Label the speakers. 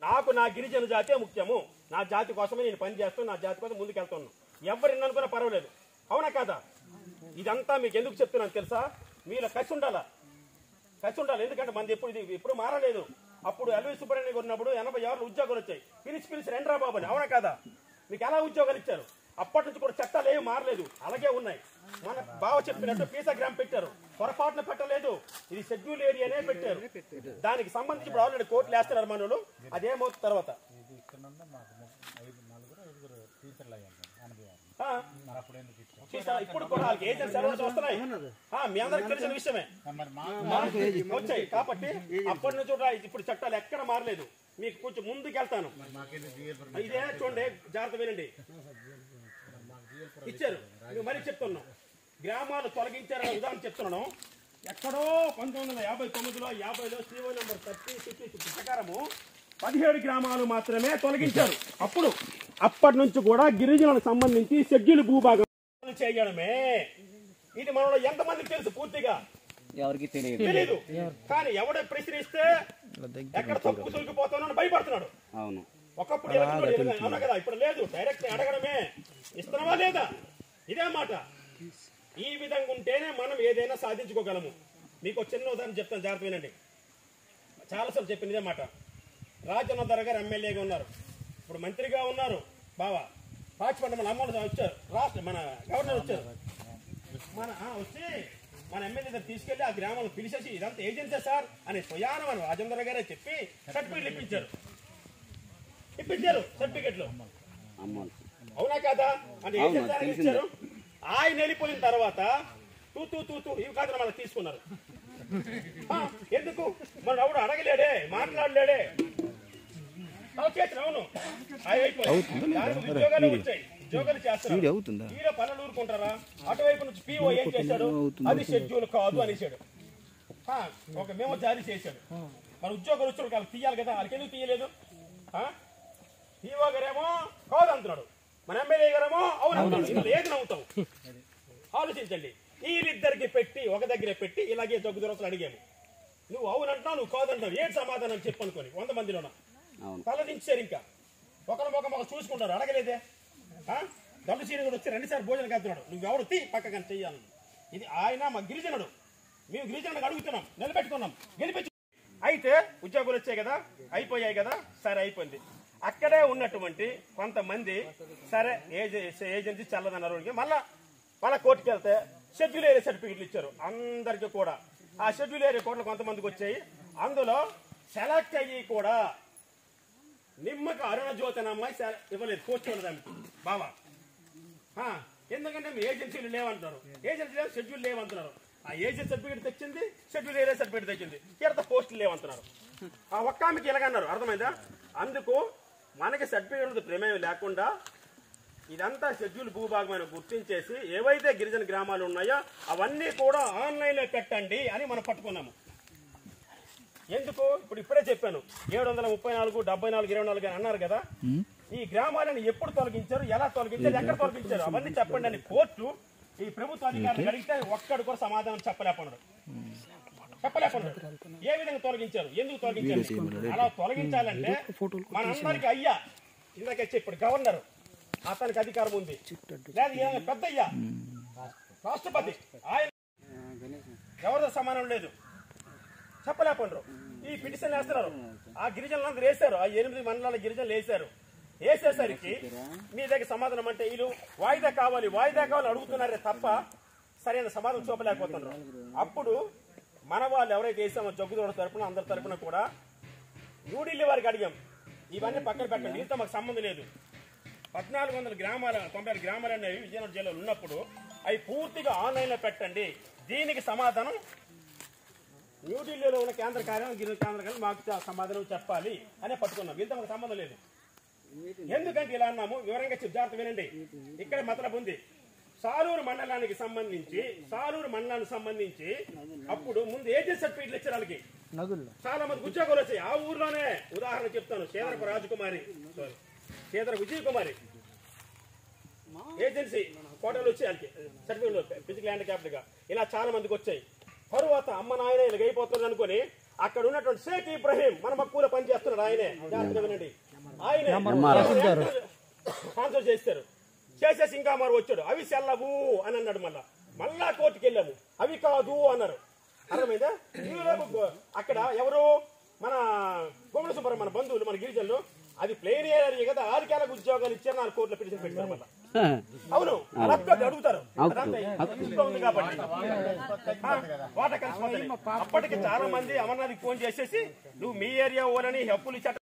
Speaker 1: నాకు నా గిరిజన జాతే ముఖ్యము, నా జాతి కోసమే నేను పని చేస్తాను, నా జాతి కోసం ముందుకెళ్తున్నాను. ఎవరిని అనుకున్నా పర్వాలేదు, అవునా కాదా? ఇదంతా మీకు ఎందుకు చెప్తున్నాను తెలుసా? మీలో కసి ఉండాలి. ఎందుకంటే మనది ఎప్పుడు మారలేదు. అప్పుడు ఎల్వి సుబ్రహ్మణ్యం ఉన్నప్పుడు 86 ఉద్యోగాలు వచ్చాయి. పిలిచి రెండ్రా బాబు అని, అవునా కాదా? మీకు ఎలా ఉద్యోగాలు ఇచ్చారు? అప్పటి నుంచి కూడా చట్టాలు ఏమి మారలేదు, అలాగే ఉన్నాయి. మన బావ చెప్పినట్టు పీసాగ్రామ్ పెట్టారు, పొరపాటున పెట్టలేదు. ఇది షెడ్యూల్ ఏరియానే పెట్టారు. దానికి సంబంధించి ఇప్పుడు ఆల్రెడీ కోర్టులు వేస్తున్నారు మనోళ్ళు. అదేమవుతుంది తర్వాత ఇప్పుడు కూడా ఏజెన్సీ వస్తున్నాయి. మీ అందరికి తెలిసిన విషయమే వచ్చాయి కాబట్టి అప్పటి నుంచి కూడా ఇప్పుడు చట్టాలు ఎక్కడ మారలేదు. మీకు కొంచెం ముందుకు వెళ్తాను. ఇదే చూడండి, జాగ్రత్త వినండి. ఇచ్చారు, మరీ చెప్తున్నాం. గ్రామాలు తొలగించారని ఉదాహరణ చెప్తున్నాను. ఎక్కడో 1959లో 50లో CO నెంబర్ 30 ప్రకారము 17 గ్రామాలు మాత్రమే తొలగించారు. అప్పటి నుంచి కూడా గిరిజనులకు సంబంధించి షెడ్యూల్ భూభాగం చేయడమే. ఇది మనలో ఎంతమందికి తెలుసు? పూర్తిగా ఎవరికి తెలియదు. కానీ ఎవడ ప్రశ్నిస్తే ఎక్కడ తప్పు తొలగిపోతానని భయపడుతున్నాడు. ఒకప్పుడు అవునా కదా? ఇప్పుడు లేదు, డైరెక్ట్ అడగడమే. ఇస్తున్నావా లేదా? ఇదే మాట. ఈ విధంగా ఉంటేనే మనం ఏదైనా సాధించుకోగలము. మీకు ఒక చిన్న ఉదాహరణ చెప్తాను, జాగ్రత్త వినండి. చాలాసార్లు చెప్పింది ఇదే మాట. రాజన్నధర గారు ఎమ్మెల్యేగా ఉన్నారు, ఇప్పుడు మంత్రిగా ఉన్నారు. బావా పాచిపండి మన అమ్మోళ్ళు వచ్చారు, మన గవర్నర్ వచ్చారు. వచ్చి మన ఎమ్మెల్యే దగ్గర తీసుకెళ్లి ఆ గ్రామాలను పిలిచేసి ఇదంతా ఏజెన్సీ సార్ అని స్వయాన మన రాజేంద్ర గారే చెప్పి సర్టిఫికెట్లు ఇప్పించారు సర్టిఫికెట్లు. అవునా కాదా? అంటే ఏజెన్సీ ఇచ్చారు. ఆయన వెళ్ళిపోయిన తర్వాత తూ ఇవి కాదు మనకు తీసుకున్నారు. ఎందుకు? మన ఎవడు అడగలేడే, మాట్లాడలేడే. అవును, ఉద్యోగాలు వచ్చాయి, ఉద్యోగాలు చేస్తారు. హీరో పనులు ఊరుకుంటారా? అటువైపు నుంచి PO ఏం చేశాడు? అది షెడ్యూల్ కాదు అనేసాడు. ఒక మేము జారీ చేశాడు. మన ఉద్యోగాలు వచ్చాడు, వాళ్ళకి తీయాలి కదా, వాళ్ళకి ఎందుకు తీయలేదు? PO గారేమో కాదు అంటున్నాడు, మన ఎమ్మెల్యే గారేమో అవును అంటున్నాడు. ఇందులో ఏది నమ్ముతావు? ఆలోచించండి. వీళ్ళిద్దరికి పెట్టి ఒక దగ్గర పెట్టి ఇలాగే జగ్గుదొరసలు అడిగాము. నువ్వు అవునంటున్నావు, నువ్వు కాదంటున్నావు, ఏడు సమాధానం చెప్పనుకొని 100 మందిలోన తలదించారు. ఇంకా ఒకరు చూసుకుంటారు, అడగలేదే. దొడ్డు సీని కూడా వచ్చి 2 సార్లు భోజనం కడుతున్నాడు. నువ్వెవడు తీ పక్కన చెయ్యాలి. ఇది ఆయన మా గిరిజనుడు, మేము గిరిజనుడికి అడుగుతున్నాం, నిలబెట్టుకున్నాం, గెలిపించు. అయితే ఉద్యోగులు వచ్చాయి కదా, అయిపోయాయి కదా, సరే అయిపోయింది. అక్కడే ఉన్నటువంటి కొంతమంది సరే ఏజెన్సీ చల్లదన్నారు. మళ్ళా కోర్టుకి వెళ్తే షెడ్యూల్ ఏరియా సర్టిఫికెట్లు ఇచ్చారు అందరికీ కూడా. ఆ షెడ్యూల్ ఏరియా కోర్టులు కొంతమందికి వచ్చాయి. అందులో సెలెక్ట్ అయ్యి కూడా నిమ్మక అరుణజ్యోతి అనే అమ్మాయి ఇవ్వలేదు పోస్ట్ దానికి బావా. ఎందుకంటే మీ ఏజెన్సీలు లేవంటున్నారు, ఏజెన్సీ లేవు, షెడ్యూల్ లేవంటున్నారు. ఆ ఏజెన్సీ సర్టిఫికేట్ తెచ్చింది, షెడ్యూల్ ఏరియా సర్టిఫికేట్ తెచ్చింది, తీరత పోస్టులు లేవంటున్నారు. ఆ ఒక్క ఆమెకి ఇలాగన్నారు, అర్థమైందా? అందుకు మనకి సర్టిఫికేట్ ప్రమేయం లేకుండా ఇదంతా షెడ్యూల్ భూభాగమైన గుర్తించేసి ఏవైతే గిరిజన గ్రామాలు ఉన్నాయో అవన్నీ కూడా ఆన్లైన్లో పెట్టండి అని మనం పట్టుకున్నాము. ఎందుకు? ఇప్పుడే చెప్పాను, 734, 74, 24 అని అన్నారు కదా. ఈ గ్రామాలను ఎప్పుడు తొలగించారు, ఎలా తొలగించారు, ఎక్కడ తొలగించారు అవన్నీ చెప్పండి అని కోర్టు ఈ ప్రభుత్వ అధికారులు అడిగితే ఒక్కడు కూడా సమాధానం చెప్పలేకున్నాడు. ఏ విధంగా తొలగించారు, ఎందుకు తొలగించారు? అలా తొలగించాలంటే మనందరికి అయ్యా ఇందాక ఇప్పుడు గవర్నర్ అతనికి అధికారం ఉంది, లేదా పెద్ద అయ్యా రాష్ట్రపతి, ఆయన ఎవరితో సమానం లేదు, చెప్పలేకపోయినారు. ఈ పిటిషన్ వేస్తున్నారు. ఆ గిరిజనులందరూ వేశారు, ఆ 8 మండలాల గిరిజనులు వేసేసరికి మీ దగ్గర సమాధానం అంటే వీళ్ళు వాయిదా కావాలి అడుగుతున్నారే తప్ప సరైన సమాధానం చూపలేకపోతున్నారు. అప్పుడు మన వాళ్ళు ఎవరైతే వేసామో జగ్గుదోడ తరపున అందరి తరపున కూడా న్యూఢిల్లీ వారికి అడిగాం, ఇవన్నీ పక్కన పెట్టండి, దీంతో మాకు సంబంధం లేదు. 1400 గ్రామాల 96 గ్రామాలు అనేవి విజయనగరం జిల్లాలో ఉన్నప్పుడు అవి పూర్తిగా ఆన్లైన్లో పెట్టండి. దీనికి సమాధానం న్యూఢిల్లీలో ఉన్న కేంద్ర కార్యాలయం గిరిజన కేంద్ర కార్యాలయం మాకు సమాధానం చెప్పాలి అనే పట్టుకున్నాం. దీంతో మాకు సంబంధం లేదు. ఎందుకంటే ఇలా అన్నాము, వివరంగా జాగ్రత్త వినండి. ఇక్కడ మతలబు ఉంది. సాలూరు మండలానికి సంబంధించి అప్పుడు ముందు ఏజెన్సీ సర్టిఫికెట్లు ఇచ్చారు వాళ్ళకి. చాలా మంది ఉద్యోగాలు వచ్చాయి ఆ ఊర్లోనే. ఉదాహరణ చెప్తాను, కేంద్ర విజయకుమారి ఏజెన్సీ కోటలు వచ్చి వాళ్ళకి సర్టిఫికెట్ ఫిజికల్ హ్యాండిక్యాప్డ్ గా ఇలా చాలా మందికి వచ్చాయి. తరువాత అమ్మ నాయన ఇలాగ అయిపోతుంది అనుకుని అక్కడ ఉన్నటువంటి షేక్ ఇబ్రహీం మన మక్కువలో పనిచేస్తున్నాడు. ఆయనే జాగ్రత్తగా వినండి. ఆయనే స్పాన్సర్ చేస్తారు. చేసేసి ఇంకా మరి వచ్చాడు. అవి సెల్లవు అని అన్నాడు. మళ్ళా కోర్టుకి వెళ్ళాము. అవి కాదు అన్నారు. అర్థమైందా? అక్కడ ఎవరు మన గుమ్మడి సుబ్బారావు మన బంధువులు మన గిరిజనులు అది ప్లేన్ ఏరియా కదా 6 కేలకు ఉద్యోగాలు ఇచ్చారు. 4 కోట్ల పిటిషన్ పెట్టారు. మళ్ళీ అవును అడుగుతారు ఉంది కాబట్టి వాటర్ కలిసిపోతుంది. అప్పటికి చాలా మంది అమర్నాథ్కి ఫోన్ చేసేసి నువ్వు మీ ఏరియా ఓనని హక్కులు